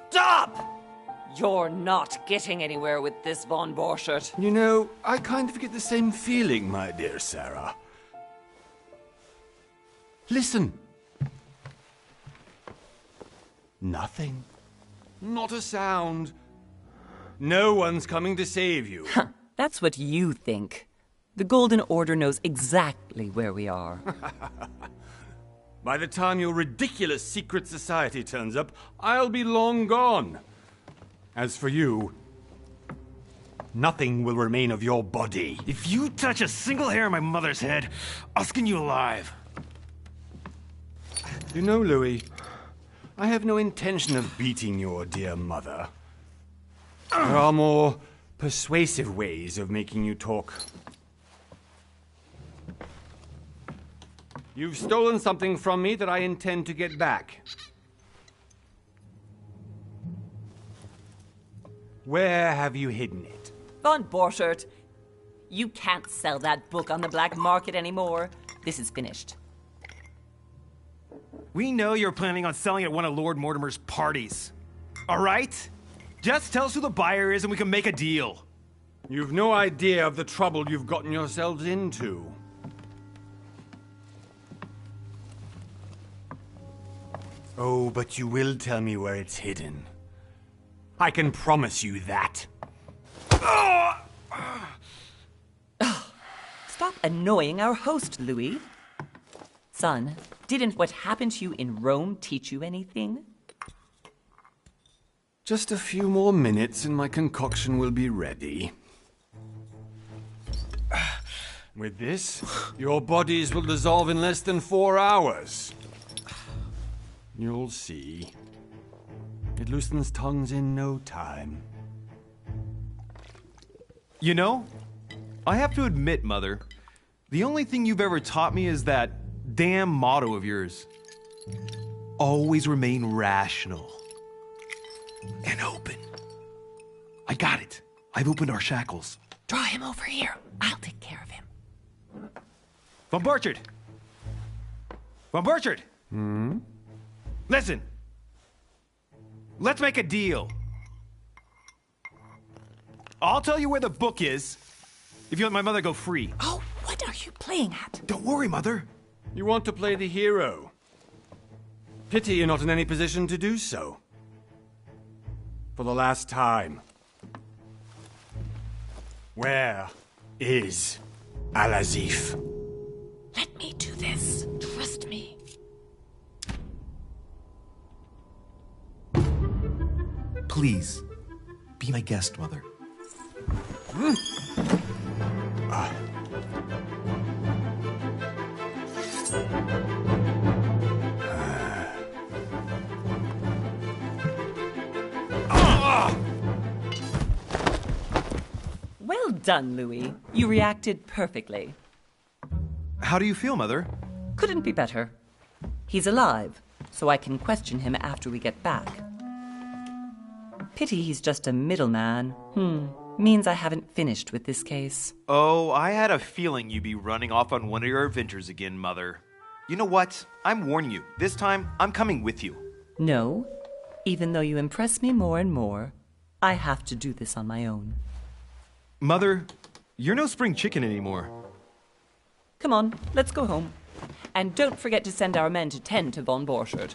Stop! You're not getting anywhere with this, von Borchert. You know, I kind of get the same feeling, my dear Sarah. Listen. Nothing. Not a sound. No one's coming to save you. That's what you think. The Golden Order knows exactly where we are. By the time your ridiculous secret society turns up, I'll be long gone. As for you, nothing will remain of your body. If you touch a single hair on my mother's head, I'll skin you alive. You know, Louis, I have no intention of beating your dear mother. There are more persuasive ways of making you talk. You've stolen something from me that I intend to get back. Where have you hidden it? Von Borchert, you can't sell that book on the black market anymore. This is finished. We know you're planning on selling at one of Lord Mortimer's parties. All right? Just tell us who the buyer is and we can make a deal. You've no idea of the trouble you've gotten yourselves into. Oh, but you will tell me where it's hidden. I can promise you that. Stop annoying our host, Louis. Son, didn't what happened to you in Rome teach you anything? Just a few more minutes and my concoction will be ready. With this, your bodies will dissolve in less than 4 hours. You'll see. It loosens tongues in no time. You know, I have to admit, Mother, the only thing you've ever taught me is that damn motto of yours. Always remain rational. And open. I got it. I've opened our shackles. Draw him over here. I'll take care of him. Von Borchert! Von Borchert! Listen. Let's make a deal. I'll tell you where the book is if you let my mother go free. Oh, what are you playing at? Don't worry, Mother. You want to play the hero. Pity you're not in any position to do so. For the last time. Where is Al-Azif? Let me do this. Trust me. Please, be my guest, Mother. Well done, Louis. You reacted perfectly. How do you feel, Mother? Couldn't be better. He's alive, so I can question him after we get back. Pity he's just a middleman. Means I haven't finished with this case. Oh, I had a feeling you'd be running off on one of your adventures again, Mother. You know what? I'm warning you. This time, I'm coming with you. No. Even though you impress me more and more, I have to do this on my own. Mother, you're no spring chicken anymore. Come on, let's go home. And don't forget to send our men to tend to von Borchert.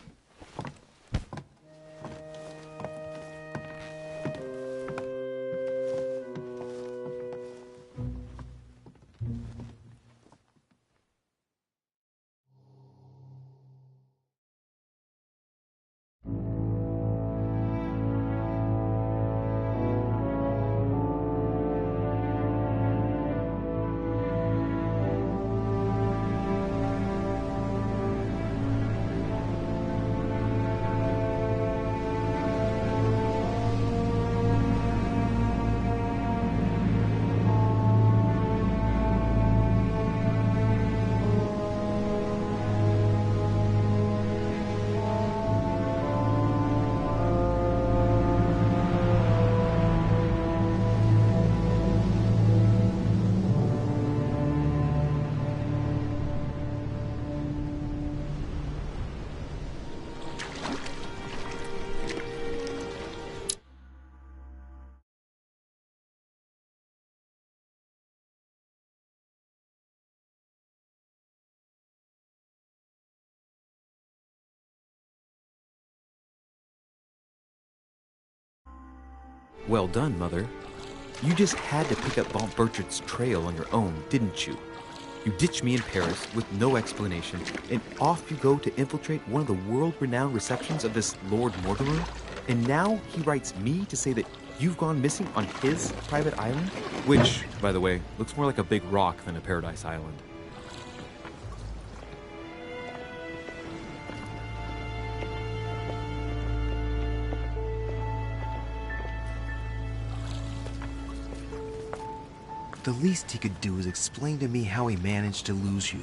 Well done, Mother. You just had to pick up Von Burchard's trail on your own, didn't you? You ditched me in Paris with no explanation, and off you go to infiltrate one of the world-renowned receptions of this Lord Mortimer? And now he writes me to say that you've gone missing on his private island? Which, by the way, looks more like a big rock than a paradise island. The least he could do is explain to me how he managed to lose you.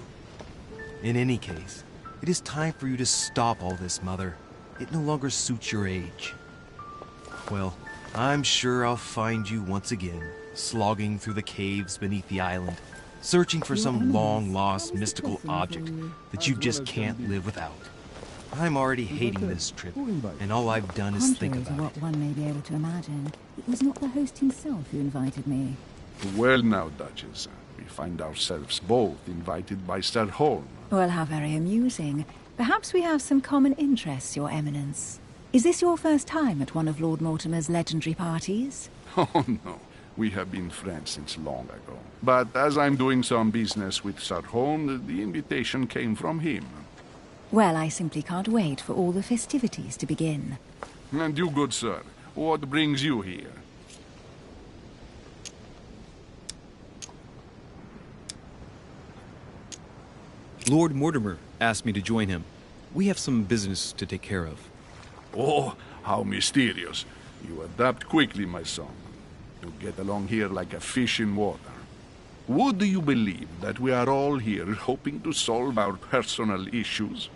In any case, it is time for you to stop all this, Mother. It no longer suits your age. Well, I'm sure I'll find you once again, slogging through the caves beneath the island, searching for some long-lost mystical object that you just can't live without. I'm already hating this trip, and all I've done is think Contrary to about what it. one may be able to imagine, it was not the host himself who invited me. Well now, Duchess, we find ourselves both invited by Sir Holm. Well, how very amusing. Perhaps we have some common interests, Your Eminence. Is this your first time at one of Lord Mortimer's legendary parties? Oh no, we have been friends since long ago. But as I'm doing some business with Sir Holm, the invitation came from him. Well, I simply can't wait for all the festivities to begin. And you, good sir, what brings you here? Lord Mortimer asked me to join him. We have some business to take care of. Oh, how mysterious. You adapt quickly, my son. You get along here like a fish in water. Would you believe that we are all here hoping to solve our personal issues?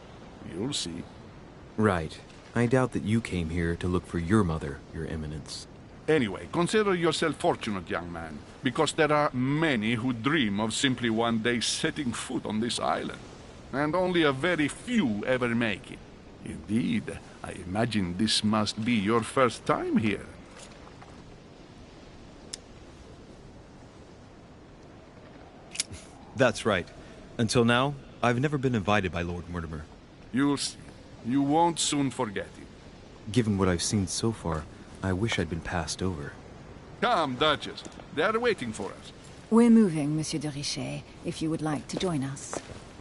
You'll see. Right. I doubt that you came here to look for your mother, Your Eminence. Anyway, consider yourself fortunate, young man, because there are many who dream of simply one day setting foot on this island, and only a very few ever make it. Indeed, I imagine this must be your first time here. That's right. Until now, I've never been invited by Lord Mortimer. You'll see. You won't soon forget it. Given what I've seen so far, I wish I'd been passed over. Come, Duchess. They are waiting for us. We're moving, Monsieur de Richet, if you would like to join us.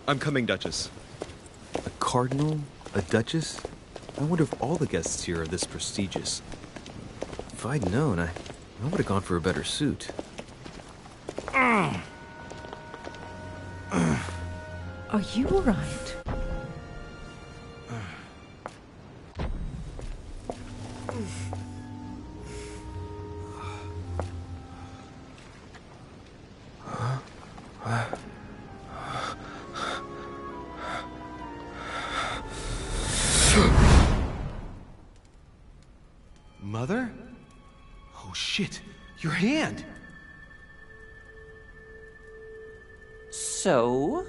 I'm coming, Duchess. A cardinal? A duchess? I wonder if all the guests here are this prestigious. If I'd known, I would have gone for a better suit. Are you all right? Mother? Oh shit, your hand! So,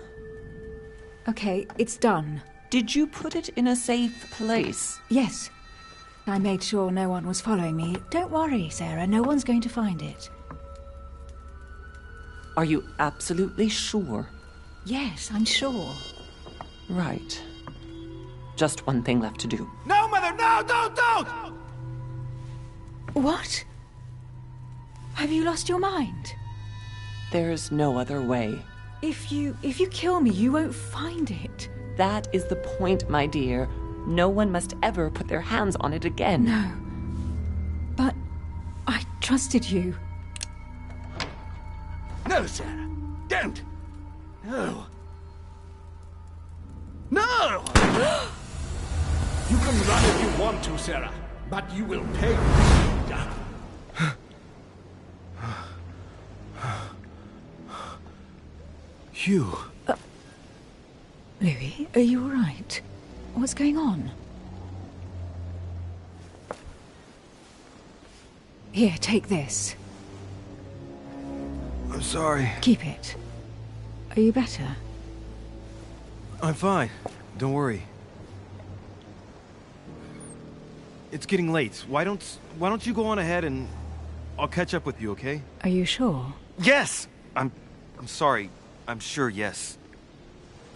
Okay, it's done. did you put it in a safe place? Yes. I made sure no one was following me. Don't worry, Sarah, no one's going to find it. Are you absolutely sure? Yes, I'm sure. Right. Just one thing left to do. No, Mother, no, don't! What? Have you lost your mind? There's no other way. If you kill me, you won't find it. That is the point, my dear. No one must ever put their hands on it again. No. But I trusted you. No, Sarah. Don't. No. No! You can run if you want to, Sarah, but you will pay. Hugh. Louis, are you all right? What's going on? Here, take this. I'm sorry. Keep it. Are you better? I'm fine. Don't worry. It's getting late. Why don't you go on ahead and I'll catch up with you, okay? Are you sure? Yes! I'm sorry. I'm sure, yes.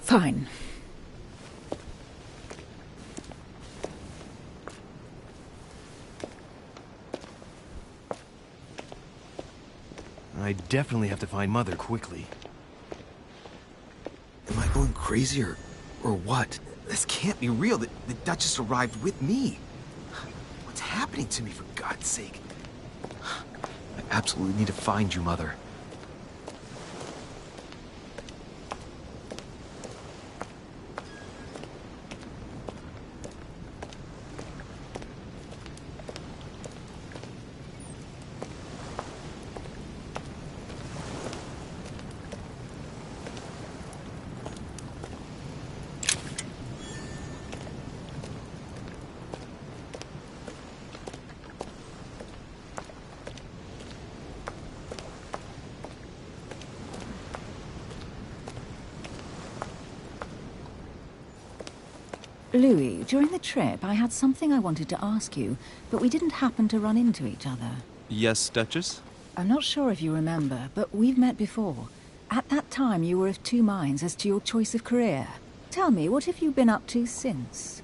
Fine. I definitely have to find Mother quickly. Am I going crazy or what? This can't be real. The Duchess arrived with me. What's happening to me, for God's sake? I absolutely need to find you, Mother. Louis, during the trip, I had something I wanted to ask you, but we didn't happen to run into each other. Yes, Duchess? I'm not sure if you remember, but we've met before. At that time, you were of two minds as to your choice of career. Tell me, what have you been up to since?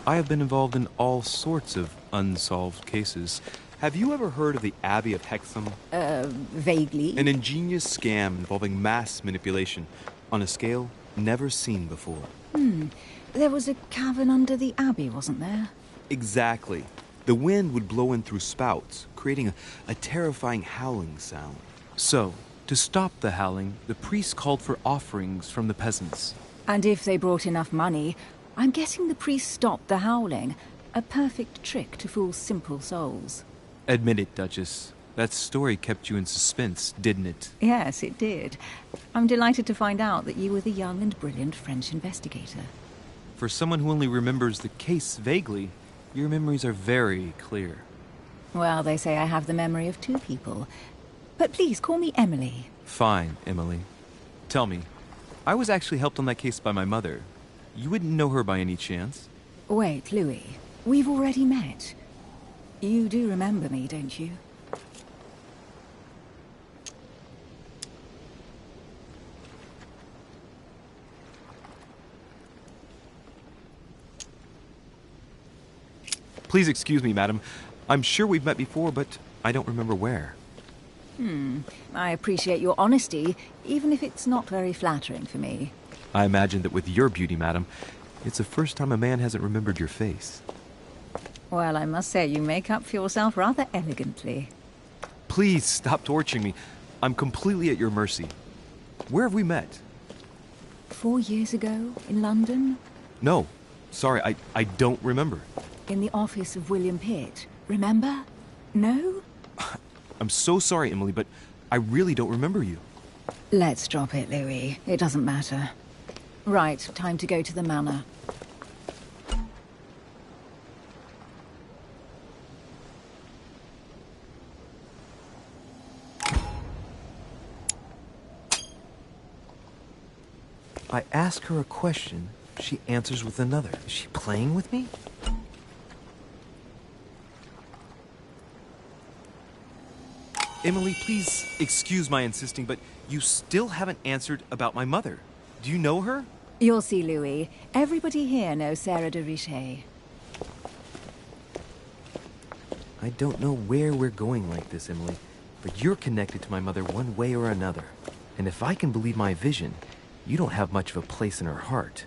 I have been involved in all sorts of unsolved cases. Have you ever heard of the Abbey of Hexham? Vaguely. An ingenious scam involving mass manipulation on a scale never seen before. There was a cavern under the abbey, wasn't there? Exactly. The wind would blow in through spouts, creating a terrifying howling sound. So, to stop the howling, the priests called for offerings from the peasants. And if they brought enough money, I'm guessing the priest stopped the howling. A perfect trick to fool simple souls. Admit it, Duchess. That story kept you in suspense, didn't it? Yes, it did. I'm delighted to find out that you were the young and brilliant French investigator. For someone who only remembers the case vaguely, your memories are very clear. Well, they say I have the memory of two people. But please, call me Emily. Fine, Emily. Tell me, I was actually helped on that case by my mother. You wouldn't know her by any chance? Wait, Louis. We've already met. You do remember me, don't you? Please excuse me, madam. I'm sure we've met before, but I don't remember where. I appreciate your honesty, even if it's not very flattering for me. I imagine that with your beauty, madam, it's the first time a man hasn't remembered your face. Well, I must say you make up for yourself rather elegantly. Please stop torturing me. I'm completely at your mercy. Where have we met? 4 years ago, in London, No. Sorry, I don't remember. in the office of William Pitt. Remember? No? I'm so sorry, Emily, but I really don't remember you. Let's drop it, Louis. It doesn't matter. Right, time to go to the manor. I ask her a question, she answers with another. Is she playing with me? Emily, please excuse my insisting, but you still haven't answered about my mother. Do you know her? You'll see, Louis. Everybody here knows Sarah de Richet. I don't know where we're going like this, Emily, but you're connected to my mother one way or another. And if I can believe my vision, you don't have much of a place in her heart.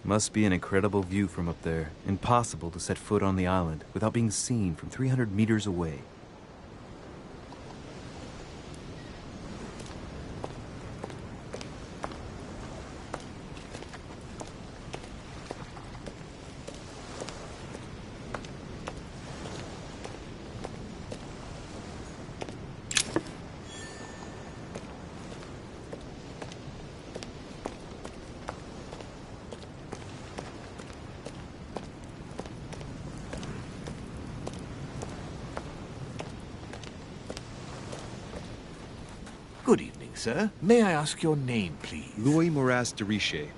Must be an incredible view from up there. Impossible to set foot on the island without being seen from 300 meters away. Good evening, sir. May I ask your name, please? Louis Moras de Richet.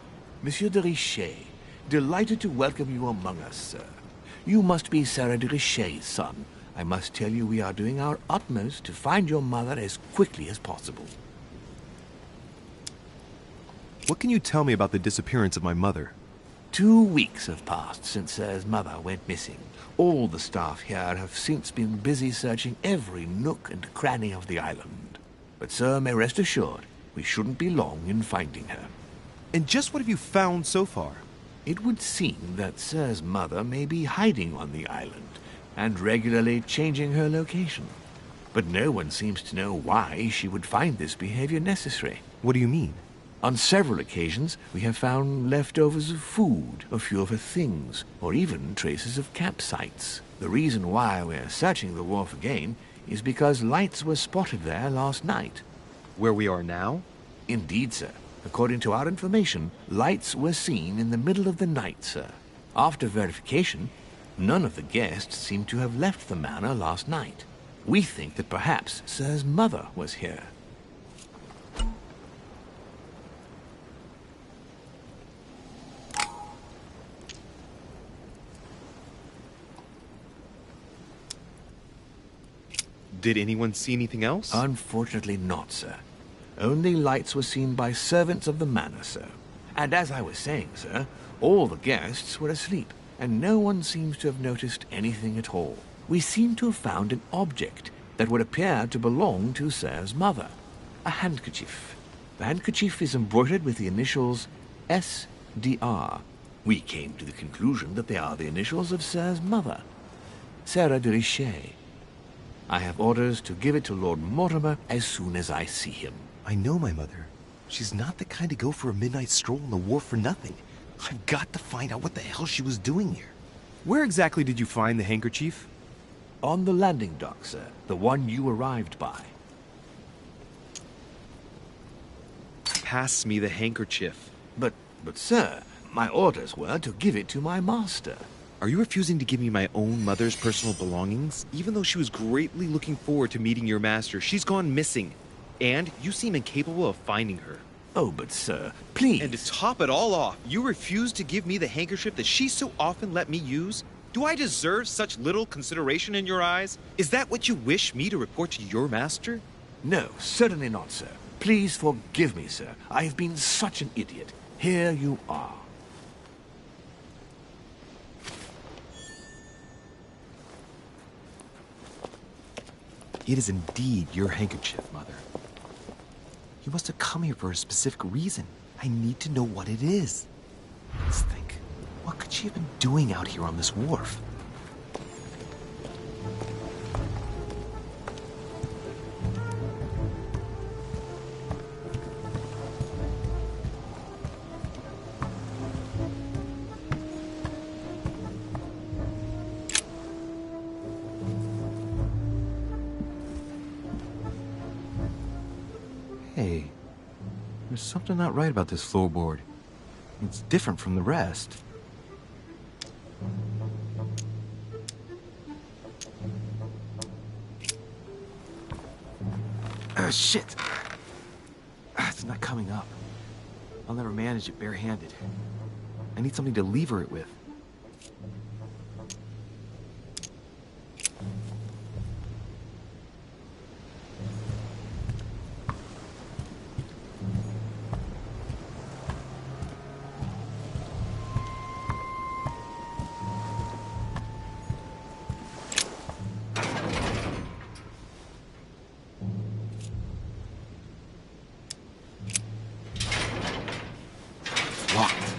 Monsieur de Richet. Delighted to welcome you among us, sir. You must be Sarah de Richet's son. I must tell you we are doing our utmost to find your mother as quickly as possible. What can you tell me about the disappearance of my mother? 2 weeks have passed since Sir's mother went missing. All the staff here have since been busy searching every nook and cranny of the island. But Sir may rest assured, we shouldn't be long in finding her. And just what have you found so far? It would seem that Sir's mother may be hiding on the island and regularly changing her location. But no one seems to know why she would find this behavior necessary. What do you mean? On several occasions, we have found leftovers of food, a few of her things, or even traces of campsites. The reason why we're searching the wharf again is because lights were spotted there last night. Where we are now? Indeed, sir. According to our information, lights were seen in the middle of the night, sir. After verification, none of the guests seem to have left the manor last night. We think that perhaps Sir's mother was here. Did anyone see anything else? Unfortunately not, sir. Only lights were seen by servants of the manor, sir. And as I was saying, sir, all the guests were asleep, and no one seems to have noticed anything at all. We seem to have found an object that would appear to belong to Sir's mother. A handkerchief. The handkerchief is embroidered with the initials S.D.R. We came to the conclusion that they are the initials of Sir's mother, Sarah de Richet. I have orders to give it to Lord Mortimer as soon as I see him. I know my mother. She's not the kind to go for a midnight stroll on the wharf for nothing. I've got to find out what the hell she was doing here. Where exactly did you find the handkerchief? On the landing dock, sir. The one you arrived by. Pass me the handkerchief. But sir, my orders were to give it to my master. Are you refusing to give me my own mother's personal belongings? Even though she was greatly looking forward to meeting your master, she's gone missing. And you seem incapable of finding her. Oh, but sir, please. And to top it all off, you refuse to give me the handkerchief that she so often let me use? Do I deserve such little consideration in your eyes? Is that what you wish me to report to your master? No, certainly not, sir. Please forgive me, sir. I have been such an idiot. Here you are. It is indeed your handkerchief, Mother. You must have come here for a specific reason. I need to know what it is. Let's think. What could she have been doing out here on this wharf? Hey, there's something not right about this floorboard. It's different from the rest. Shit! It's not coming up. I'll never manage it barehanded. I need something to lever it with. Locked.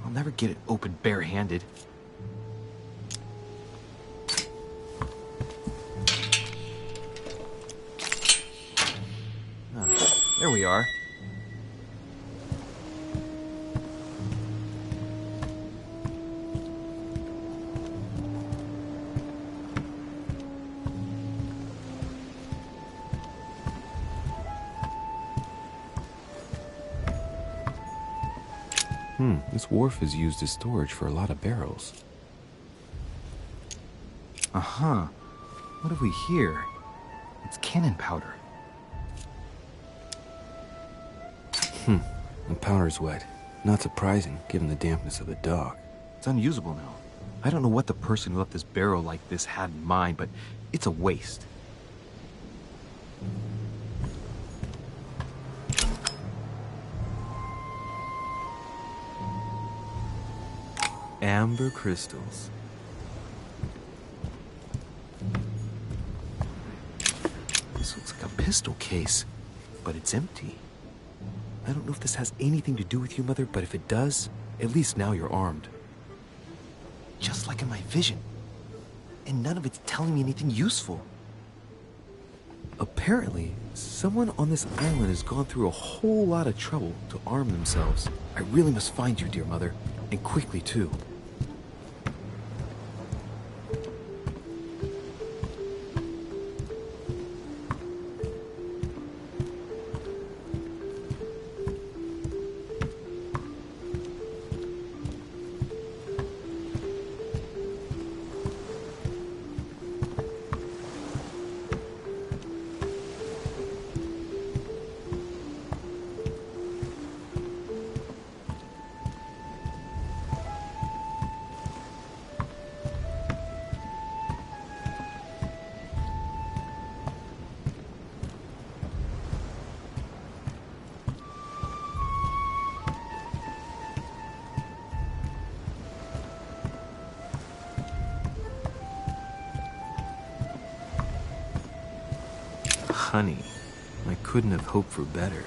I'll never get it open barehanded. There we are. This wharf is used as storage for a lot of barrels. Uh-huh. What have we here? It's cannon powder. The powder's wet. Not surprising, given the dampness of the dock. It's unusable now. I don't know what the person who left this barrel like this had in mind, but it's a waste. Amber crystals. This looks like a pistol case, but it's empty. I don't know if this has anything to do with you, Mother, but if it does, at least now you're armed. Just like in my vision. And none of it's telling me anything useful. Apparently, someone on this island has gone through a whole lot of trouble to arm themselves. I really must find you, dear Mother, and quickly too. honey. I couldn't have hoped for better.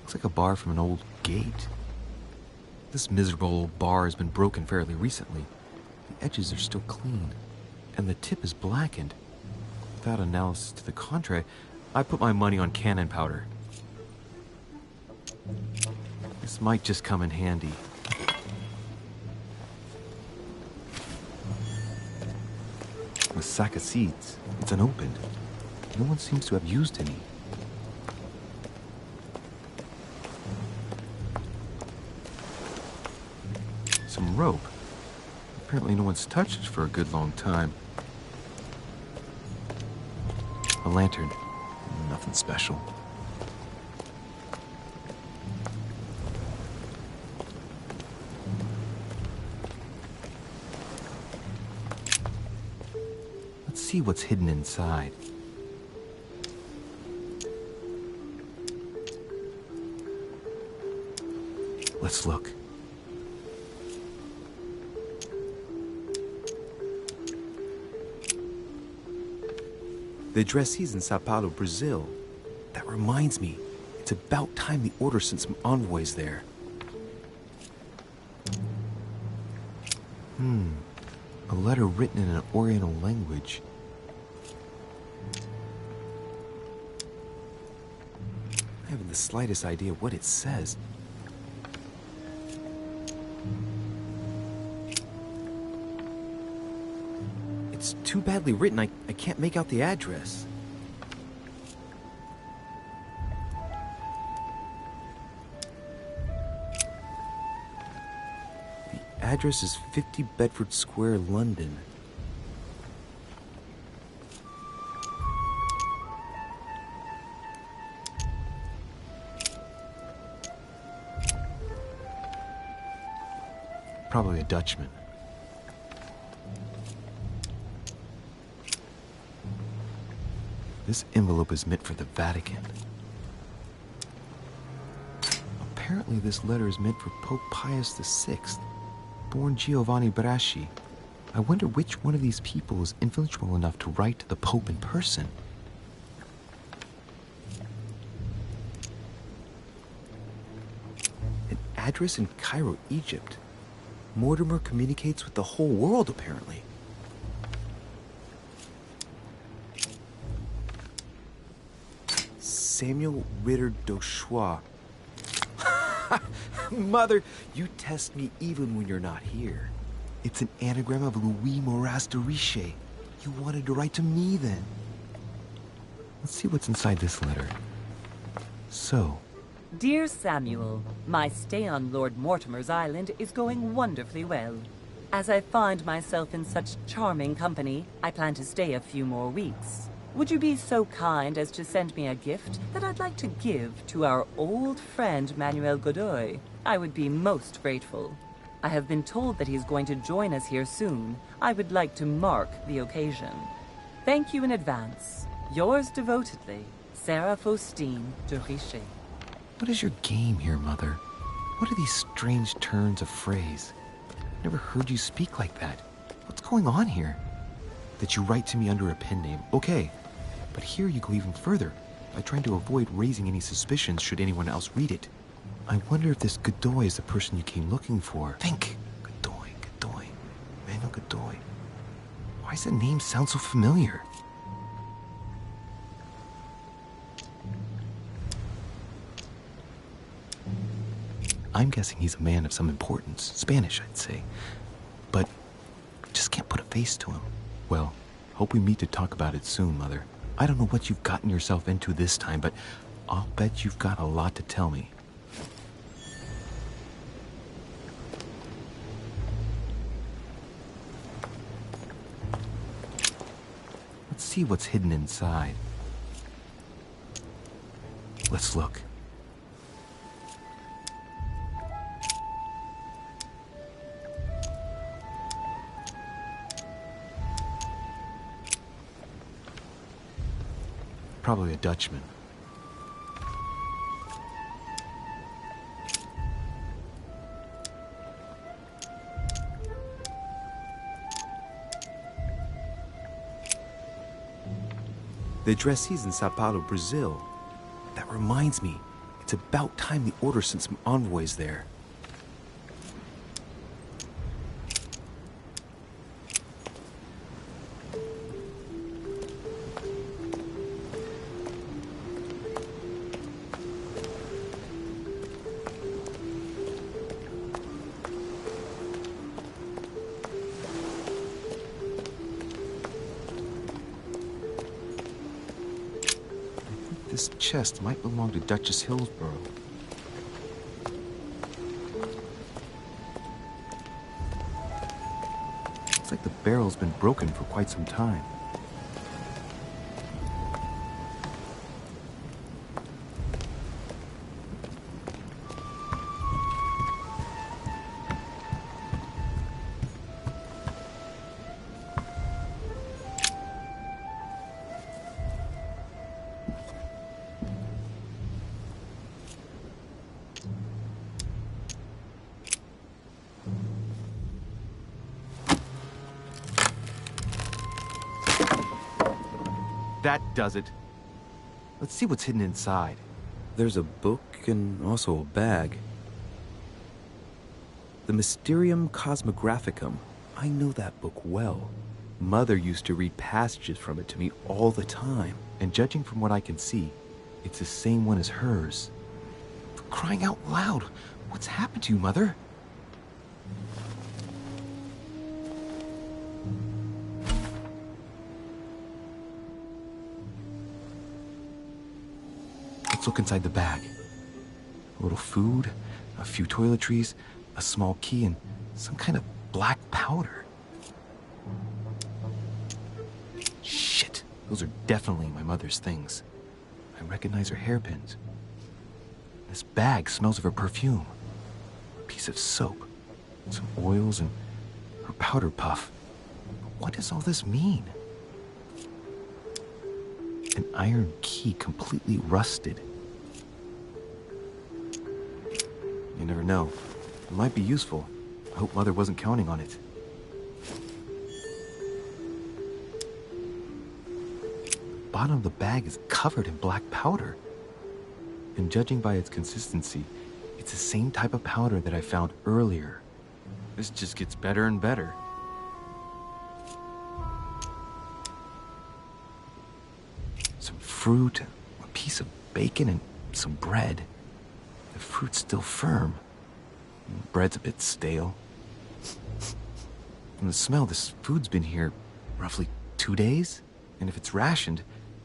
Looks like a bar from an old gate. This miserable old bar has been broken fairly recently. The edges are still clean, and the tip is blackened. Without analysis to the contrary, I put my money on cannon powder. This might just come in handy. A sack of seeds. It's unopened. No one seems to have used any. Some rope. Apparently no one's touched it for a good long time. A lantern. Nothing special. Let's see what's hidden inside. Let's look. The addressee's in Sao Paulo, Brazil. That reminds me, it's about time the Order sent some envoys there. A letter written in an Oriental language. I haven't the slightest idea what it says. It's too badly written, I can't make out the address. The address is 50 Bedford Square, London. Probably a Dutchman. This envelope is meant for the Vatican. Apparently this letter is meant for Pope Pius VI, born Giovanni Braschi. I wonder which one of these people is influential enough to write to the Pope in person. An address in Cairo, Egypt. Mortimer communicates with the whole world, apparently. Samuel Ritter d'Auchois. Mother, you test me even when you're not here. It's an anagram of Louis Moras de Riche. You wanted to write to me then. Let's see what's inside this letter. So, Dear Samuel, my stay on Lord Mortimer's island is going wonderfully well. As I find myself in such charming company, I plan to stay a few more weeks. Would you be so kind as to send me a gift that I'd like to give to our old friend Manuel Godoy? I would be most grateful. I have been told that he's going to join us here soon. I would like to mark the occasion. Thank you in advance. Yours devotedly, Sarah Faustine de Richer. what is your game here, Mother? What are these strange turns of phrase? I've never heard you speak like that. What's going on here? That you write to me under a pen name, okay. But here you go even further, by trying to avoid raising any suspicions should anyone else read it. I wonder if this Godoy is the person you came looking for. Think! Godoy. Manuel Godoy. Why does that name sound so familiar? I'm guessing he's a man of some importance. Spanish, I'd say. But just can't put a face to him. Well, hope we meet to talk about it soon, Mother. I don't know what you've gotten yourself into this time, but I'll bet you've got a lot to tell me. Let's see what's hidden inside. Let's look. Probably a Dutchman. The addressee's in Sao Paulo, Brazil. That reminds me, it's about time the Order sent some envoys there. This chest might belong to Duchess Hillsborough. Looks like the barrel's been broken for quite some time. That does it. Let's see what's hidden inside. There's a book and also a bag. The Mysterium Cosmographicum. I know that book well. Mother used to read passages from it to me all the time. And judging from what I can see, it's the same one as hers. For crying out loud, what's happened to you, Mother? Let's look inside the bag. A little food, a few toiletries, a small key, and some kind of black powder. Shit, those are definitely my mother's things. I recognize her hairpins. This bag smells of her perfume. A piece of soap, some oils, and her powder puff. What does all this mean? An iron key completely rusted. You never know. It might be useful. I hope Mother wasn't counting on it. The bottom of the bag is covered in black powder. And judging by its consistency, it's the same type of powder that I found earlier. This just gets better and better. Some fruit, a piece of bacon, and some bread. The fruit's still firm. The bread's a bit stale. From the smell, this food's been here roughly 2 days. And if it's rationed,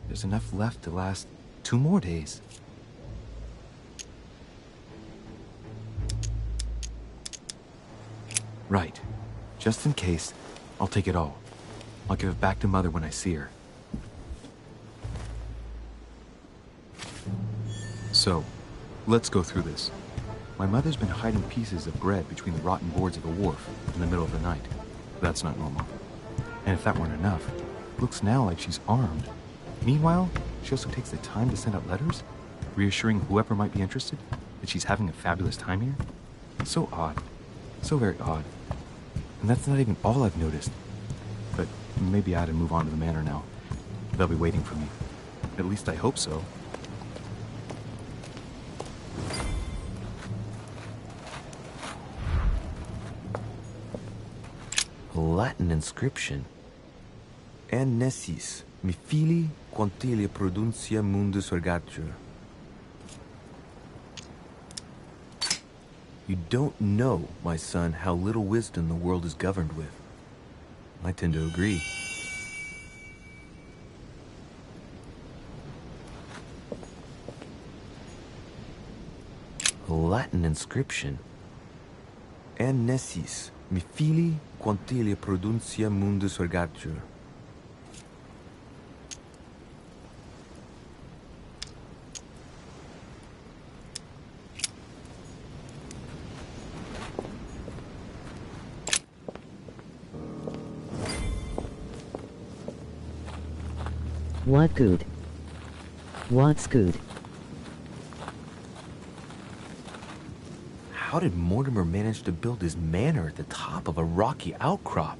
there's enough left to last 2 more days. Right. Just in case, I'll take it all. I'll give it back to Mother when I see her. So, let's go through this. My mother's been hiding pieces of bread between the rotten boards of a wharf in the middle of the night. That's not normal. And if that weren't enough, it looks now like she's armed. Meanwhile, she also takes the time to send out letters, reassuring whoever might be interested that she's having a fabulous time here. So odd. So very odd. And that's not even all I've noticed. But maybe I ought to move on to the manor now. They'll be waiting for me. At least I hope so. A Latin inscription. En nessis, mi fili quantilia produncia mundus ergatur. You don't know, my son, how little wisdom the world is governed with. I tend to agree. A Latin inscription. En nessis, mi fili quantilia produncia mundus ergatur. What good? What's good? How did Mortimer manage to build his manor at the top of a rocky outcrop?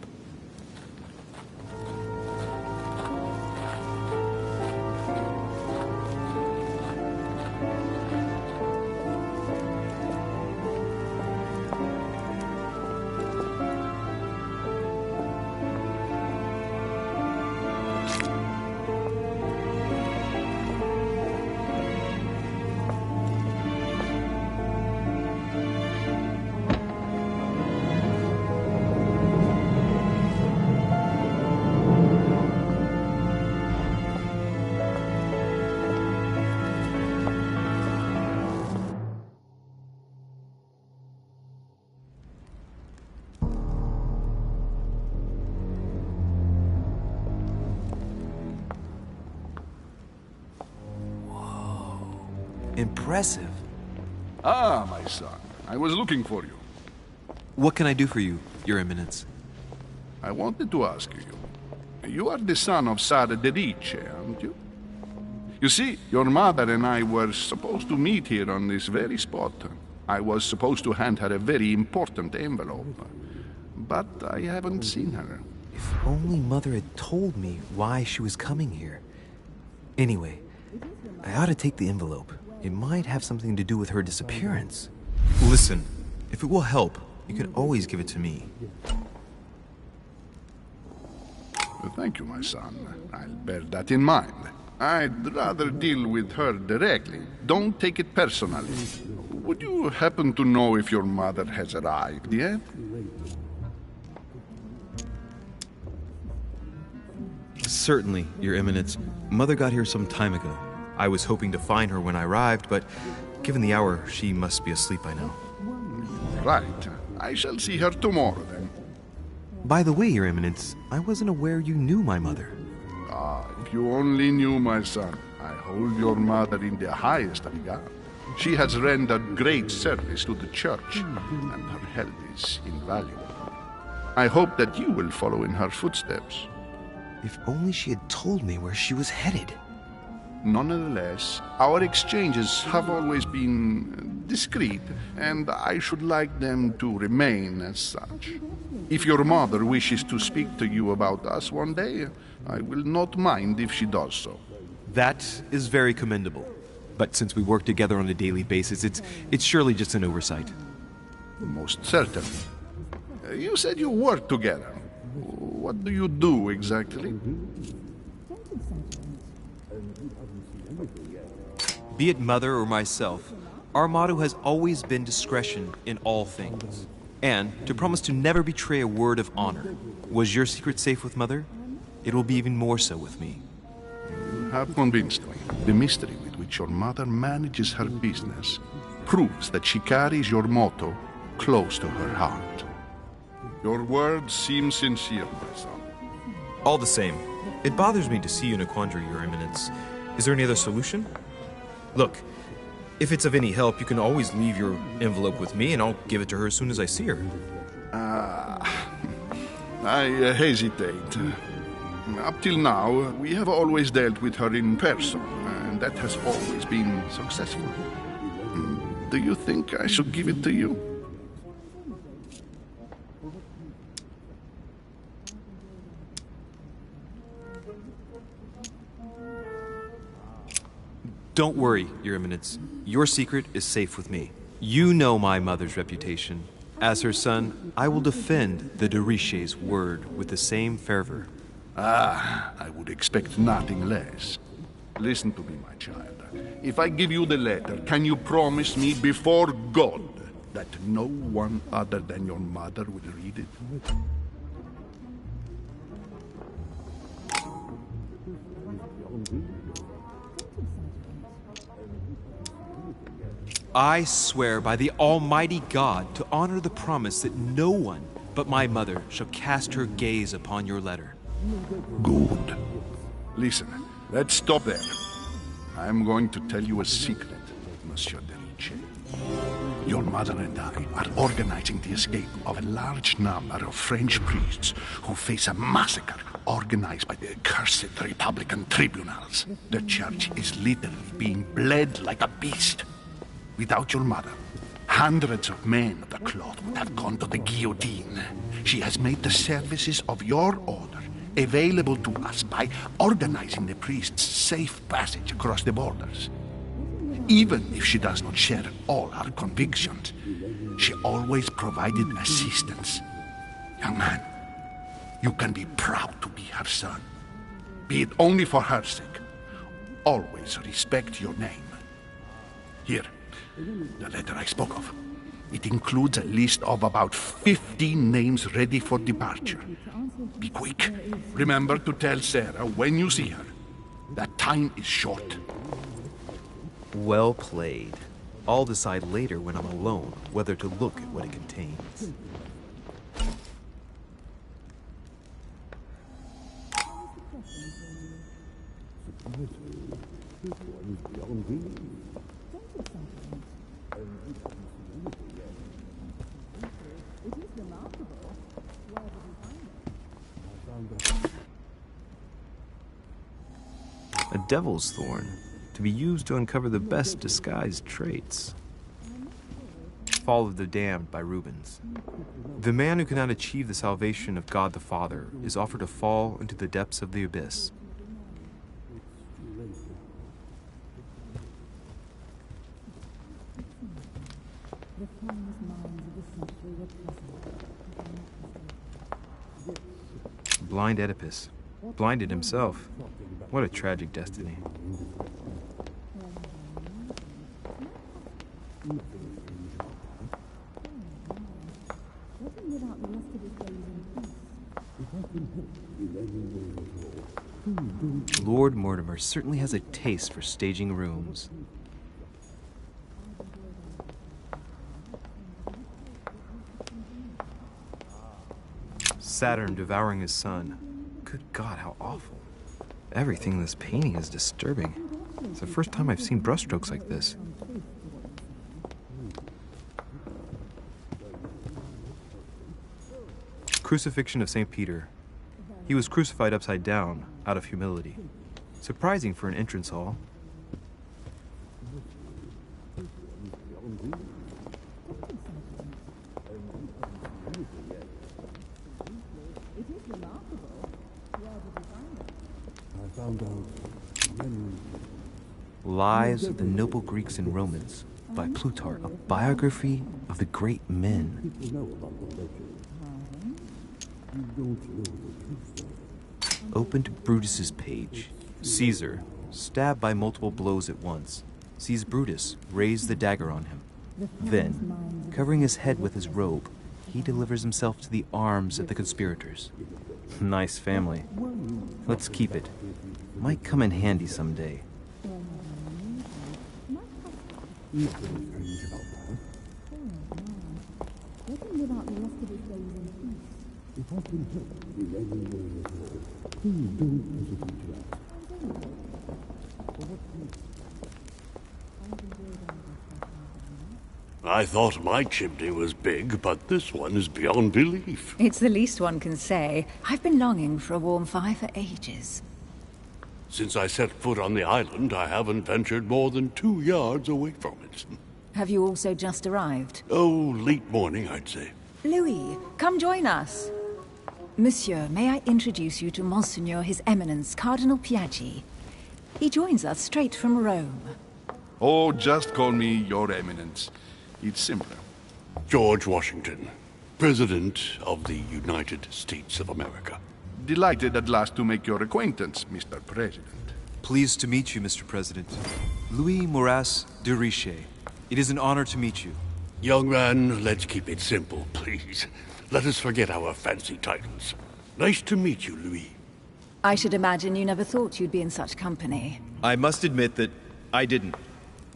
Impressive. Ah, my son. I was looking for you. What can I do for you, Your Eminence? I wanted to ask you. You are the son of Sara de Riche, aren't you? You see, your mother and I were supposed to meet here on this very spot. I was supposed to hand her a very important envelope. But I haven't seen her. If only Mother had told me why she was coming here. Anyway, I ought to take the envelope. It might have something to do with her disappearance. Listen, if it will help, you can always give it to me. Thank you, my son. I'll bear that in mind. I'd rather deal with her directly. Don't take it personally. Would you happen to know if your mother has arrived yet? Certainly, Your Eminence. Mother got here some time ago. I was hoping to find her when I arrived, but given the hour, she must be asleep by now. Right. I shall see her tomorrow, then. By the way, Your Eminence, I wasn't aware you knew my mother. Ah, if you only knew, my son. I hold your mother in the highest regard. She has rendered great service to the church, and her help is invaluable. I hope that you will follow in her footsteps. If only she had told me where she was headed. Nonetheless, our exchanges have always been discreet, and I should like them to remain as such. If your mother wishes to speak to you about us one day, I will not mind if she does so. That is very commendable. But since we work together on a daily basis, it's surely just an oversight. Most certainly. You said you work together. What do you do exactly? Be it Mother or myself, our motto has always been discretion in all things. And to promise to never betray a word of honor. Was your secret safe with Mother? It will be even more so with me. You have convinced me. The mystery with which your mother manages her business proves that she carries your motto close to her heart. Your words seem sincere, my son. All the same, it bothers me to see you in a quandary, Your Eminence. Is there any other solution? Look, if it's of any help, you can always leave your envelope with me and I'll give it to her as soon as I see her. I hesitate. Up till now, we have always dealt with her in person, and that has always been successful. Do you think I should give it to you? Don't worry, Your Eminence. Your secret is safe with me. You know my mother's reputation. As her son, I will defend the de Riche's word with the same fervor. Ah, I would expect nothing less. Listen to me, my child. If I give you the letter, can you promise me before God that no one other than your mother will read it? I swear by the Almighty God to honor the promise that no one but my mother shall cast her gaze upon your letter. Good. Listen, let's stop there. I'm going to tell you a secret, Monsieur de Riche. Your mother and I are organizing the escape of a large number of French priests who face a massacre organized by the accursed Republican tribunals. The church is literally being bled like a beast. Without your mother, hundreds of men of the cloth would have gone to the guillotine. She has made the services of your order available to us by organizing the priests' safe passage across the borders. Even if she does not share all our convictions, she always provided assistance. Young man, you can be proud to be her son. Be it only for her sake. Always respect your name. Here, the letter I spoke of. It includes a list of about 15 names ready for departure. Be quick. Remember to tell Sarah when you see her that time is short. Well played. I'll decide later when I'm alone whether to look at what it contains. devil's thorn, to be used to uncover the best disguised traits. Fall of the Damned by Rubens. The man who cannot achieve the salvation of God the Father is offered to fall into the depths of the abyss. Blind Oedipus. Blinded himself. What a tragic destiny. Lord Mortimer certainly has a taste for staging rooms. Saturn devouring his son. Good God, how awful. Everything in this painting is disturbing. It's the first time I've seen brushstrokes like this. Crucifixion of St. Peter. He was crucified upside down, out of humility. Surprising for an entrance hall. Lives of the Noble Greeks and Romans by Plutarch, a biography of the great men. Open to Brutus's page. Caesar, stabbed by multiple blows at once, sees Brutus raise the dagger on him. Then, covering his head with his robe, he delivers himself to the arms of the conspirators. Nice family. Let's keep it. Might come in handy someday. I thought my chimney was big, but this one is beyond belief. It's the least one can say. I've been longing for a warm fire for ages. Since I set foot on the island, I haven't ventured more than 2 yards away from it. Have you also just arrived? Oh, late morning, I'd say. Louis, come join us. Monsieur, may I introduce you to Monseigneur His Eminence, Cardinal Piaggi. He joins us straight from Rome. Oh, just call me Your Eminence. It's simpler. George Washington, President of the United States of America. Delighted at last to make your acquaintance, Mr. President. Pleased to meet you, Mr. President. Louis Maurras de Richet. It is an honor to meet you. Young man, let's keep it simple, please. Let us forget our fancy titles. Nice to meet you, Louis. I should imagine you never thought you'd be in such company. I must admit that I didn't.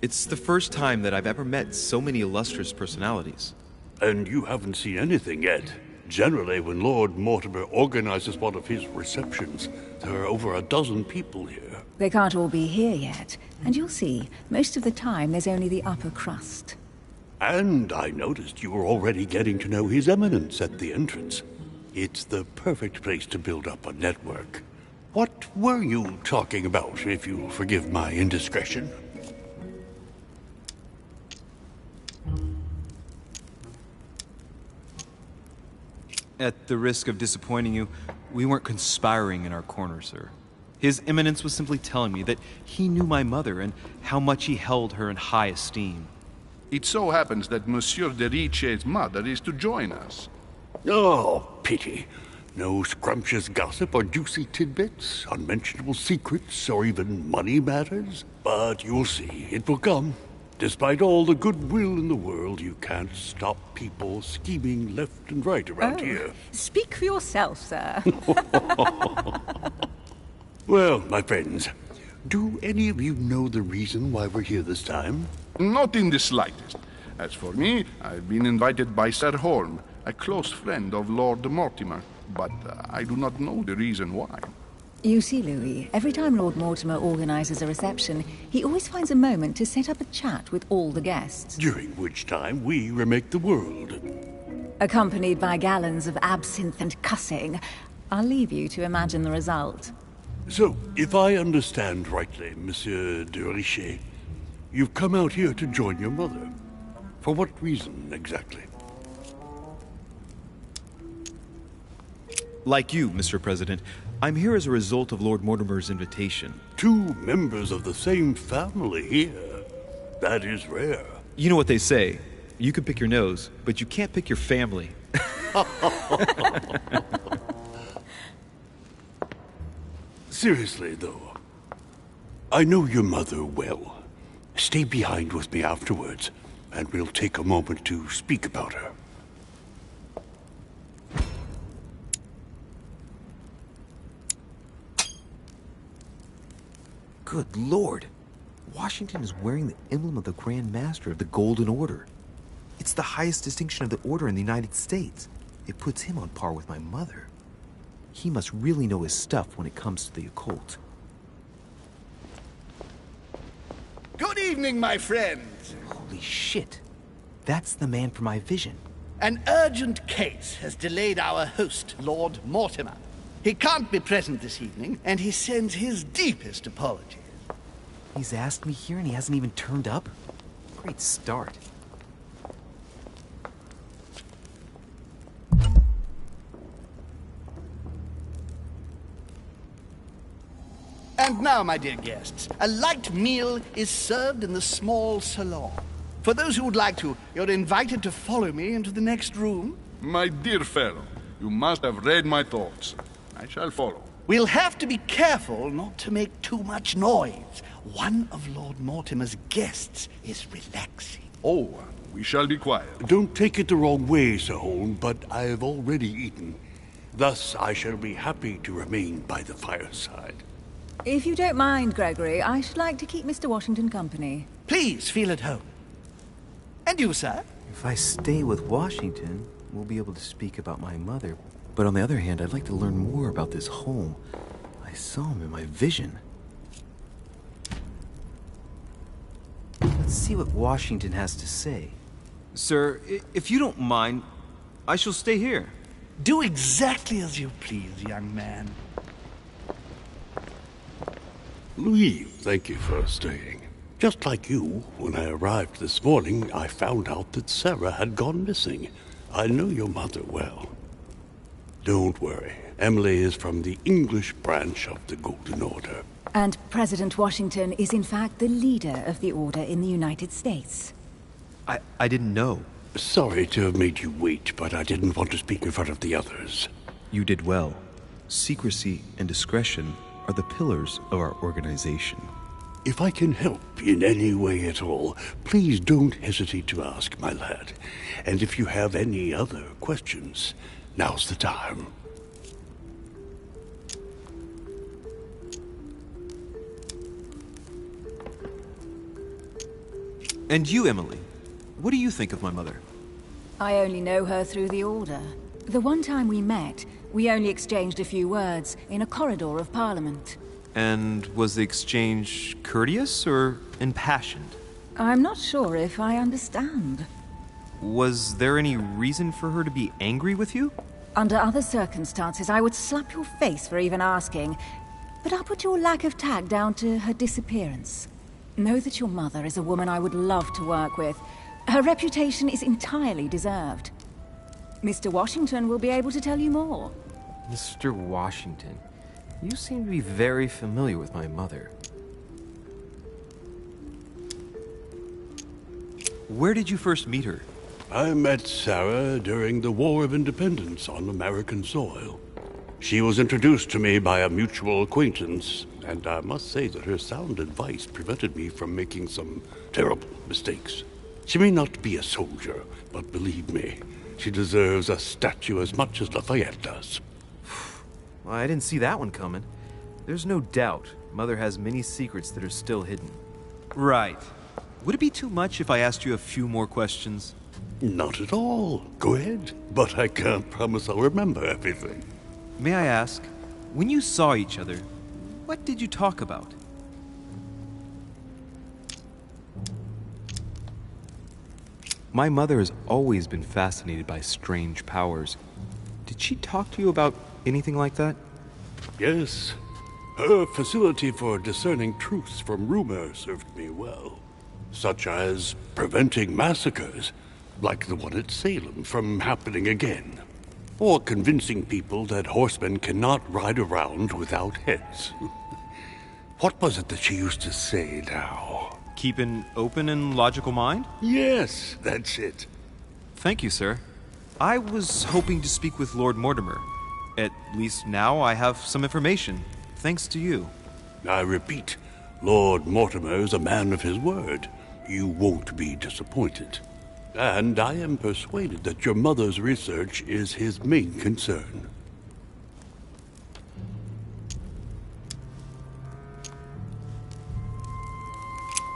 It's the first time that I've ever met so many illustrious personalities. And you haven't seen anything yet. Generally, when Lord Mortimer organizes one of his receptions, there are over a dozen people here. They can't all be here yet, and you'll see, most of the time there's only the upper crust. And I noticed you were already getting to know His Eminence at the entrance. It's the perfect place to build up a network. What were you talking about, if you'll forgive my indiscretion? At the risk of disappointing you, we weren't conspiring in our corner, sir. His Eminence was simply telling me that he knew my mother and how much he held her in high esteem. It so happens that Monsieur de Richet's mother is to join us. Oh, pity. No scrumptious gossip or juicy tidbits, unmentionable secrets, or even money matters. But you'll see, it will come. Despite all the goodwill in the world, you can't stop people scheming left and right around here. Speak for yourself, sir. Well, my friends, do any of you know the reason why we're here this time? Not in the slightest. As for me, I've been invited by Sir Holm, a close friend of Lord Mortimer, but I do not know the reason why. You see, Louis, every time Lord Mortimer organizes a reception, he always finds a moment to set up a chat with all the guests. During which time we remake the world. Accompanied by gallons of absinthe and cussing. I'll leave you to imagine the result. So, if I understand rightly, Monsieur de Richet, you've come out here to join your mother. For what reason, exactly? Like you, Mr. President, I'm here as a result of Lord Mortimer's invitation. 2 members of the same family here. That is rare. You know what they say. You can pick your nose, but you can't pick your family. Seriously, though, I know your mother well. Stay behind with me afterwards, and we'll take a moment to speak about her. Good Lord. Washington is wearing the emblem of the Grand Master of the Golden Order. It's the highest distinction of the Order in the United States. It puts him on par with my mother. He must really know his stuff when it comes to the occult. Good evening, my friends. Holy shit. That's the man for my vision. An urgent case has delayed our host, Lord Mortimer. He can't be present this evening, and he sends his deepest apologies. He's asked me here and he hasn't even turned up? Great start. And now, my dear guests, a light meal is served in the small salon. For those who would like to, you're invited to follow me into the next room. My dear fellow, you must have read my thoughts. I shall follow. We'll have to be careful not to make too much noise. One of Lord Mortimer's guests is relaxing. Oh, we shall be quiet. Don't take it the wrong way, Sir Holm, but I've already eaten. Thus, I shall be happy to remain by the fireside. If you don't mind, Gregory, I should like to keep Mr. Washington company. Please feel at home. And you, sir? If I stay with Washington, we'll be able to speak about my mother. But on the other hand, I'd like to learn more about this home. I saw him in my vision. Let's see what Washington has to say. Sir, if you don't mind, I shall stay here. Do exactly as you please, young man. Louis, thank you for staying. Just like you, when I arrived this morning, I found out that Sarah had gone missing. I know your mother well. Don't worry. Emily is from the English branch of the Golden Order. And President Washington is in fact the leader of the Order in the United States. I didn't know. Sorry to have made you wait, but I didn't want to speak in front of the others. You did well. Secrecy and discretion are the pillars of our organization. If I can help in any way at all, please don't hesitate to ask, my lad. And if you have any other questions, now's the time. And you, Emily, what do you think of my mother? I only know her through the Order. The one time we met, we only exchanged a few words in a corridor of Parliament. And was the exchange courteous or impassioned? I'm not sure if I understand. Was there any reason for her to be angry with you? Under other circumstances, I would slap your face for even asking, but I'll put your lack of tact down to her disappearance. Know that your mother is a woman I would love to work with. Her reputation is entirely deserved. Mr. Washington will be able to tell you more. Mr. Washington, you seem to be very familiar with my mother. Where did you first meet her? I met Sarah during the War of Independence on American soil. She was introduced to me by a mutual acquaintance, and I must say that her sound advice prevented me from making some terrible mistakes. She may not be a soldier, but believe me, she deserves a statue as much as Lafayette does. Well, I didn't see that one coming. There's no doubt Mother has many secrets that are still hidden. Right. Would it be too much if I asked you a few more questions? Not at all. Go ahead. But I can't promise I'll remember everything. May I ask, when you saw each other, what did you talk about? My mother has always been fascinated by strange powers. Did she talk to you about anything like that? Yes. Her facility for discerning truths from rumor served me well, such as preventing massacres, like the one at Salem, from happening again, or convincing people that horsemen cannot ride around without heads. What was it that she used to say now? Keep an open and logical mind? Yes, that's it. Thank you, sir. I was hoping to speak with Lord Mortimer. At least now I have some information, thanks to you. I repeat, Lord Mortimer is a man of his word. You won't be disappointed. And I am persuaded that your mother's research is his main concern.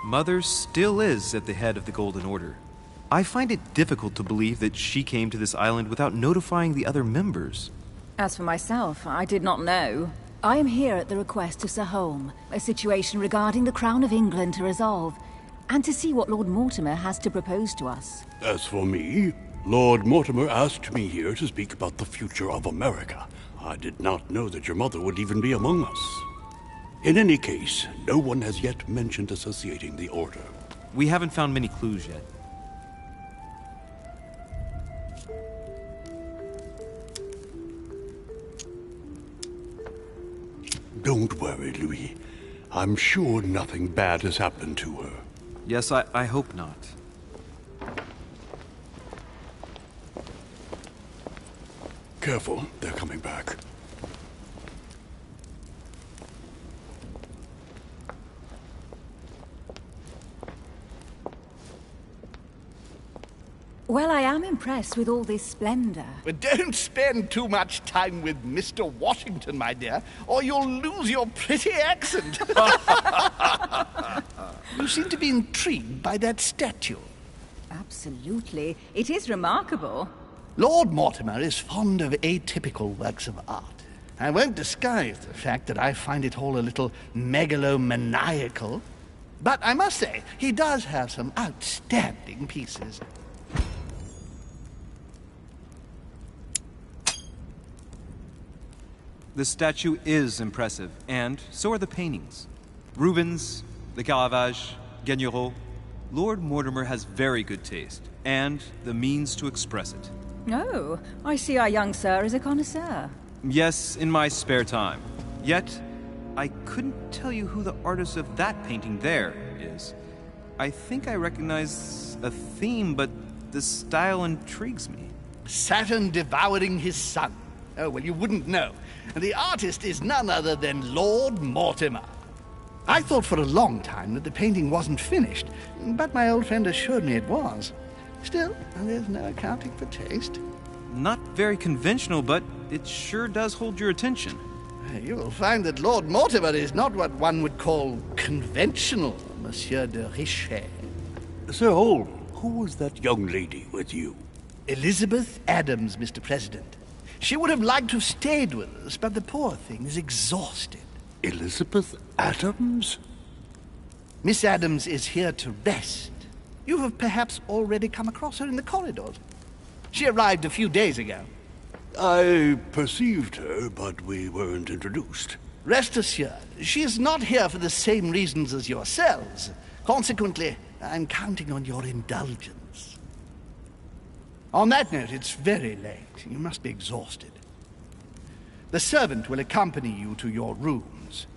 Mother still is at the head of the Golden Order. I find it difficult to believe that she came to this island without notifying the other members. As for myself, I did not know. I am here at the request of Sir Holm, a situation regarding the Crown of England to resolve, and to see what Lord Mortimer has to propose to us. As for me, Lord Mortimer asked me here to speak about the future of America. I did not know that your mother would even be among us. In any case, no one has yet mentioned associating the Order. We haven't found many clues yet. Don't worry, Louis. I'm sure nothing bad has happened to her. Yes, I hope not. Careful, they're coming back. Well, I am impressed with all this splendor. But don't spend too much time with Mr. Washington, my dear, or you'll lose your pretty accent. You seem to be intrigued by that statue. Absolutely. It is remarkable. Lord Mortimer is fond of atypical works of art. I won't disguise the fact that I find it all a little megalomaniacal. But I must say, he does have some outstanding pieces. The statue is impressive, and so are the paintings. Rubens, the Caravage, Guignero. Lord Mortimer has very good taste, and the means to express it. Oh, I see our young sir is a connoisseur. Yes, in my spare time. Yet, I couldn't tell you who the artist of that painting there is. I think I recognize a theme, but the style intrigues me. Saturn devouring his son. Oh, well, you wouldn't know. And the artist is none other than Lord Mortimer. I thought for a long time that the painting wasn't finished, but my old friend assured me it was. Still, there's no accounting for taste. Not very conventional, but it sure does hold your attention. You will find that Lord Mortimer is not what one would call conventional, Monsieur de Richet. Sir Holm, who was that young lady with you? Elizabeth Adams, Mr. President. She would have liked to have stayed with us, but the poor thing is exhausted. Elizabeth Adams? Miss Adams is here to rest. You have perhaps already come across her in the corridors. She arrived a few days ago. I perceived her, but we weren't introduced. Rest assured, she is not here for the same reasons as yourselves. Consequently, I'm counting on your indulgence. On that note, it's very late. You must be exhausted. The servant will accompany you to your rooms.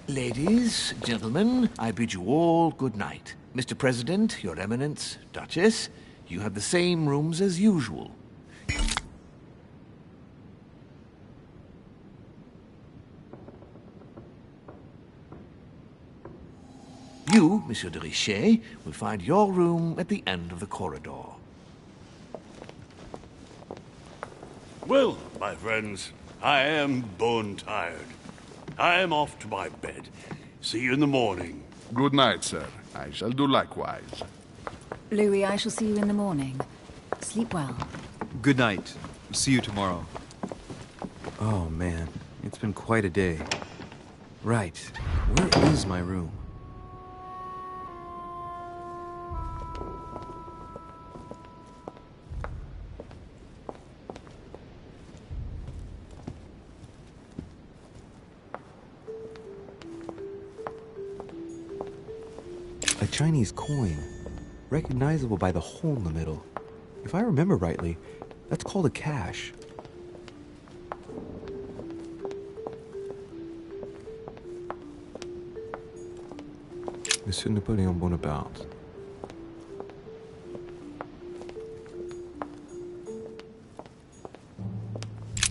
Ladies, gentlemen, I bid you all good night. Mr. President, Your Eminence, Duchess, you have the same rooms as usual. You, Monsieur de Richet, will find your room at the end of the corridor. Well, my friends, I am bone tired. I am off to my bed. See you in the morning. Good night, sir. I shall do likewise. Louis, I shall see you in the morning. Sleep well. Good night. See you tomorrow. Oh, man. It's been quite a day. Right. Where is my room? A Chinese coin, recognizable by the hole in the middle. If I remember rightly, that's called a cash. Monsieur Napoleon Bonaparte.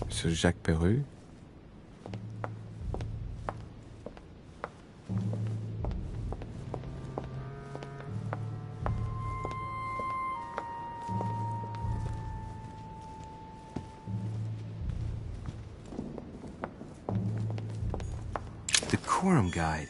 Monsieur Jacques Perreux. Decorum guide.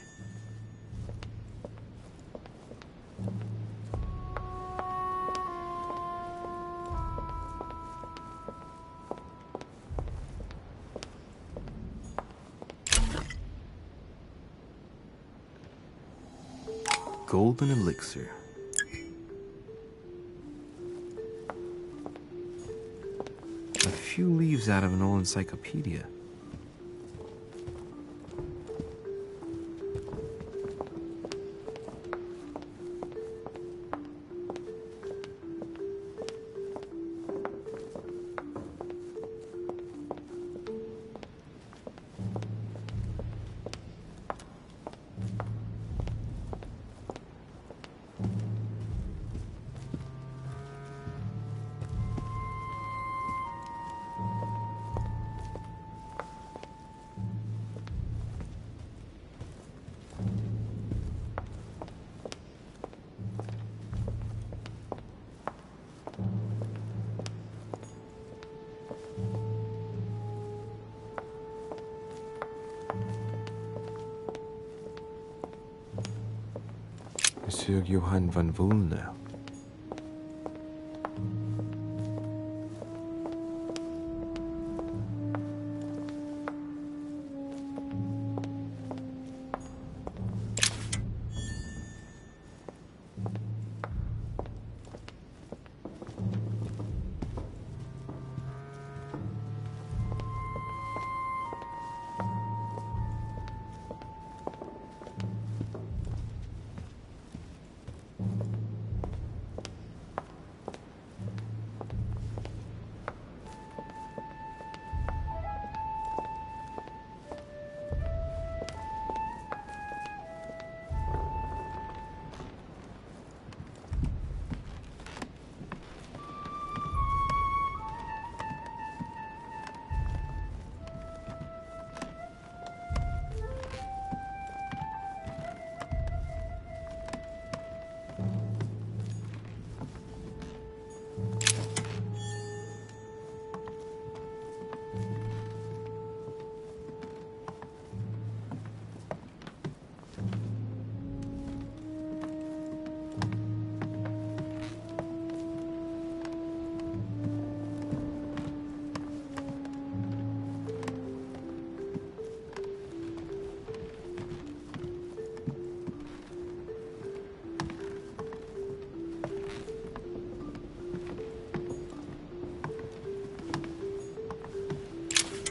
Golden elixir. A few leaves out of an old encyclopedia. Monsieur Johann van Vulner.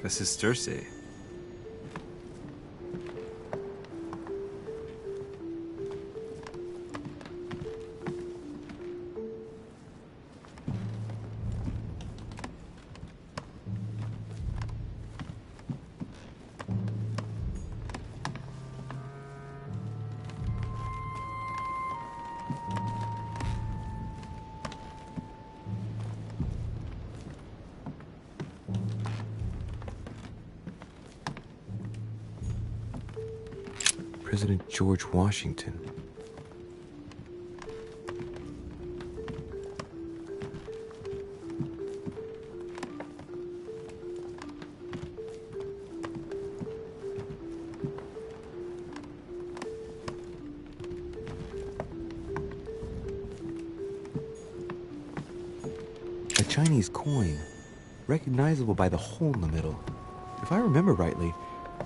A sesterce. President George Washington. A Chinese coin, recognizable by the hole in the middle. If I remember rightly,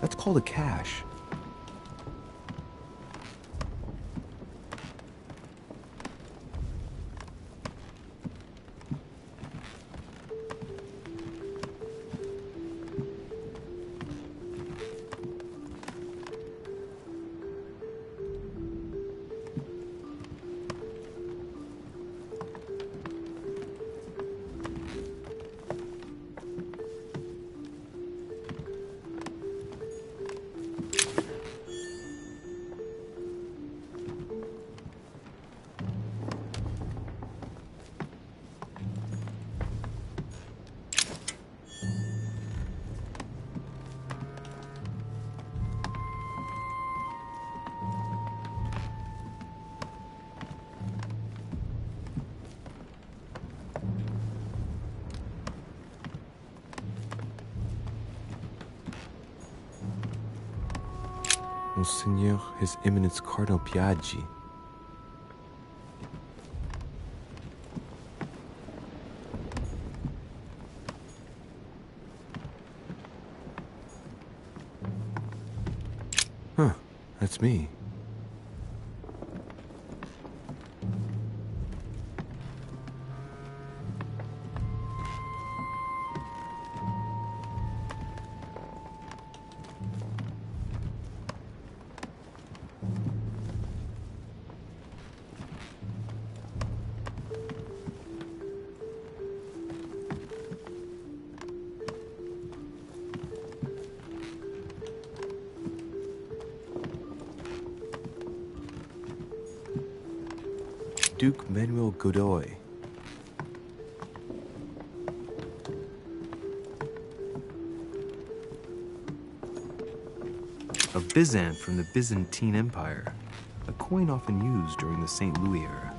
that's called a cash. Monseigneur, His Eminence Cardinal Piaggi. Huh, that's me. Duke Manuel Godoy. A Byzant from the Byzantine Empire, a coin often used during the St. Louis era.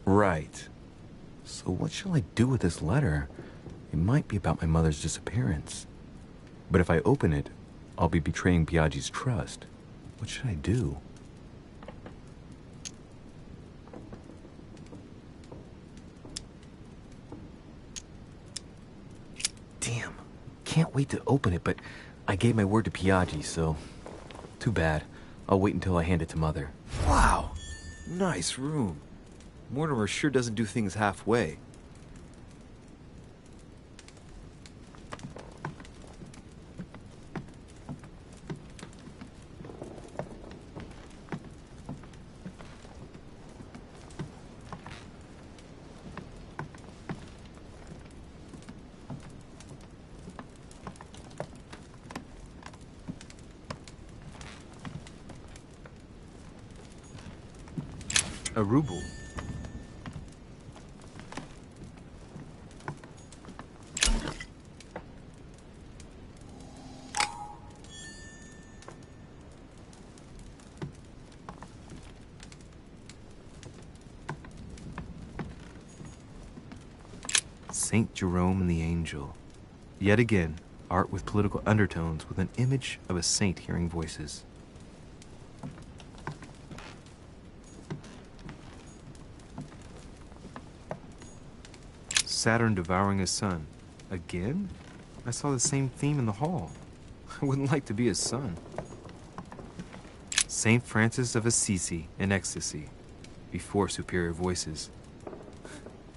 Right. So what shall I do with this letter? It might be about my mother's disappearance. But if I open it, I'll be betraying Piaggi's trust. What should I do? Damn. Can't wait to open it, but I gave my word to Piaggi, so... Too bad. I'll wait until I hand it to Mother. Wow! Nice room. Mortimer sure doesn't do things halfway. A ruble. Saint Jerome and the Angel. Yet again, art with political undertones with an image of a saint hearing voices. Saturn devouring his son. Again? I saw the same theme in the hall. I wouldn't like to be his son. Saint Francis of Assisi in ecstasy, before superior voices.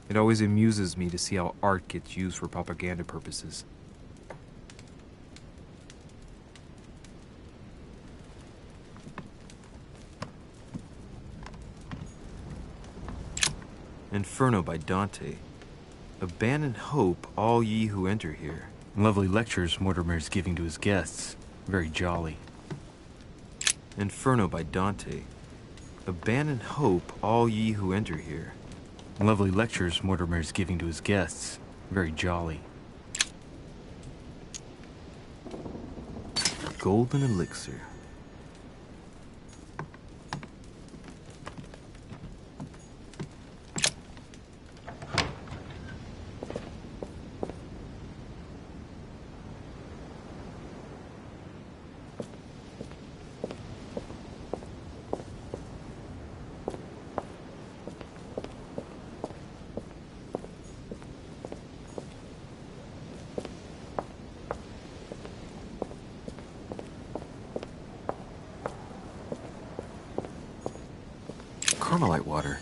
It always amuses me to see how art gets used for propaganda purposes. Inferno by Dante. Abandon hope, all ye who enter here. Lovely lectures Mortimer's giving to his guests. Very jolly. Inferno by Dante. Abandon hope, all ye who enter here. Lovely lectures Mortimer's giving to his guests. Very jolly. Golden elixir. Carmelite water.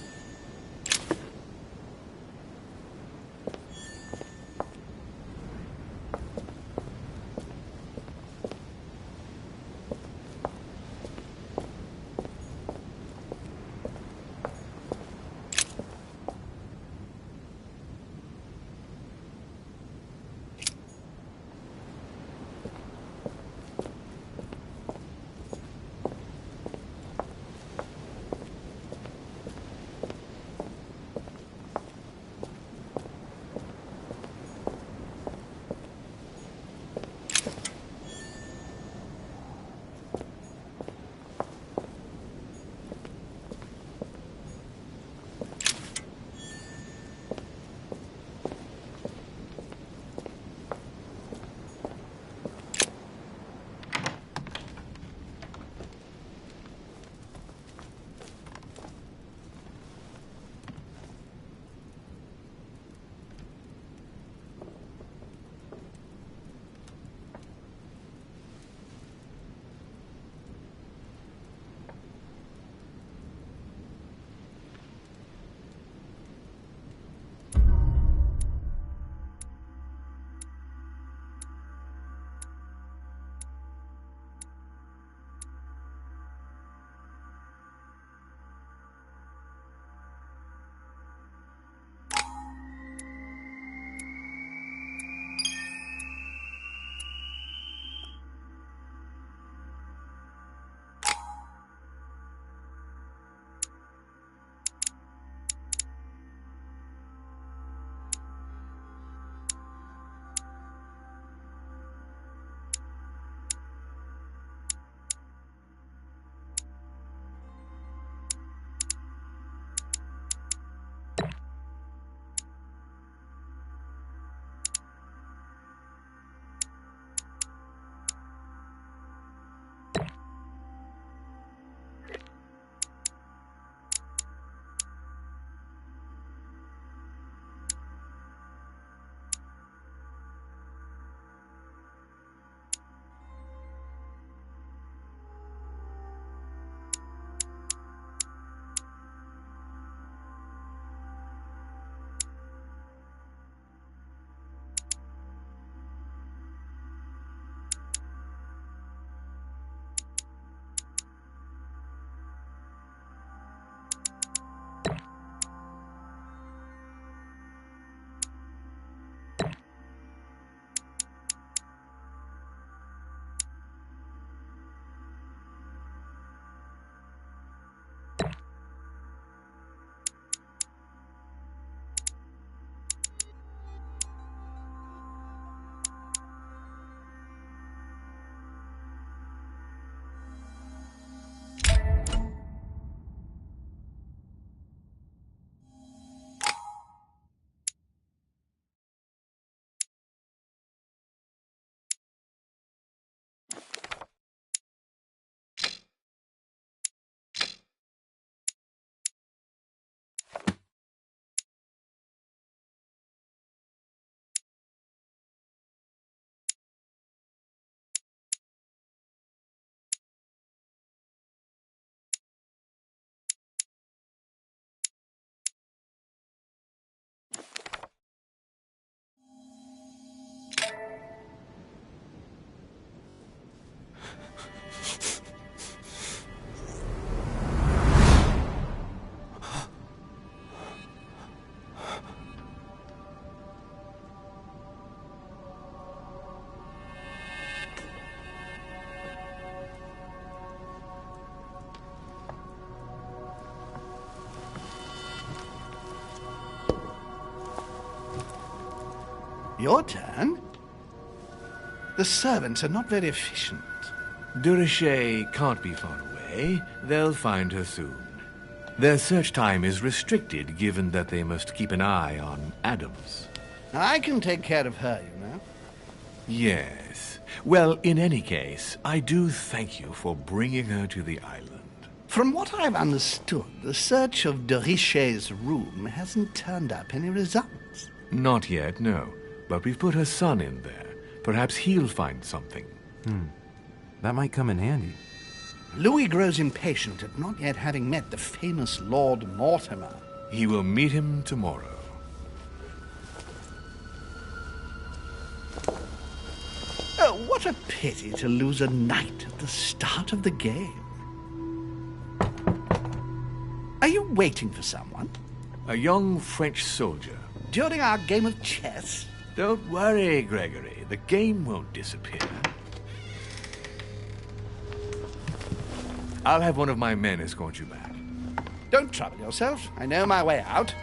Your turn? The servants are not very efficient. Durocher can't be far away. They'll find her soon. Their search time is restricted, given that they must keep an eye on Adams. I can take care of her, you know. Yes. Well, in any case, I do thank you for bringing her to the island. From what I've understood, the search of Durocher's room hasn't turned up any results. Not yet, no. But we've put her son in there. Perhaps he'll find something. That might come in handy. Louis grows impatient at not yet having met the famous Lord Mortimer. He will meet him tomorrow. Oh, what a pity to lose a knight at the start of the game. Are you waiting for someone? A young French soldier. During our game of chess? Don't worry, Gregory. The game won't disappear. I'll have one of my men escort you back. Don't trouble yourself. I know my way out.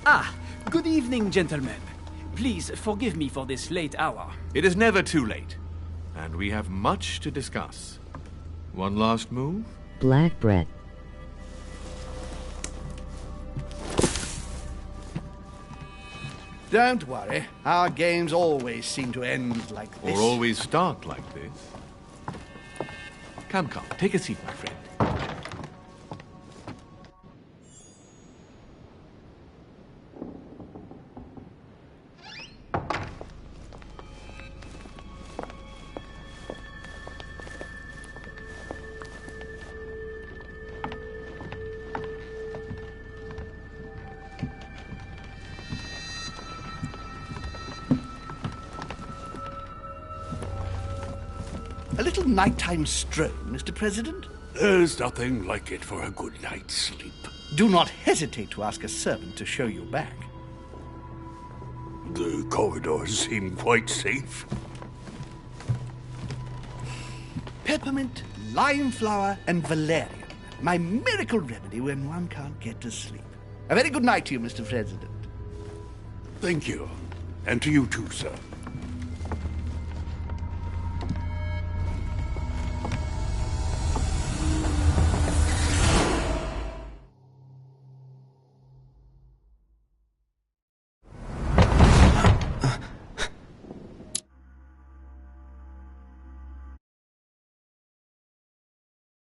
Ah, good evening, gentlemen. Please forgive me for this late hour. It is never too late, and we have much to discuss. One last move? Black Brett. Don't worry. Our games always seem to end like this. Or always start like this. Come, take a seat, my friend. A little nighttime stroll, Mr. President? There's nothing like it for a good night's sleep. Do not hesitate to ask a servant to show you back. The corridors seem quite safe. Peppermint, lime flower, and valerian. My miracle remedy when one can't get to sleep. A very good night to you, Mr. President. Thank you. And to you too, sir.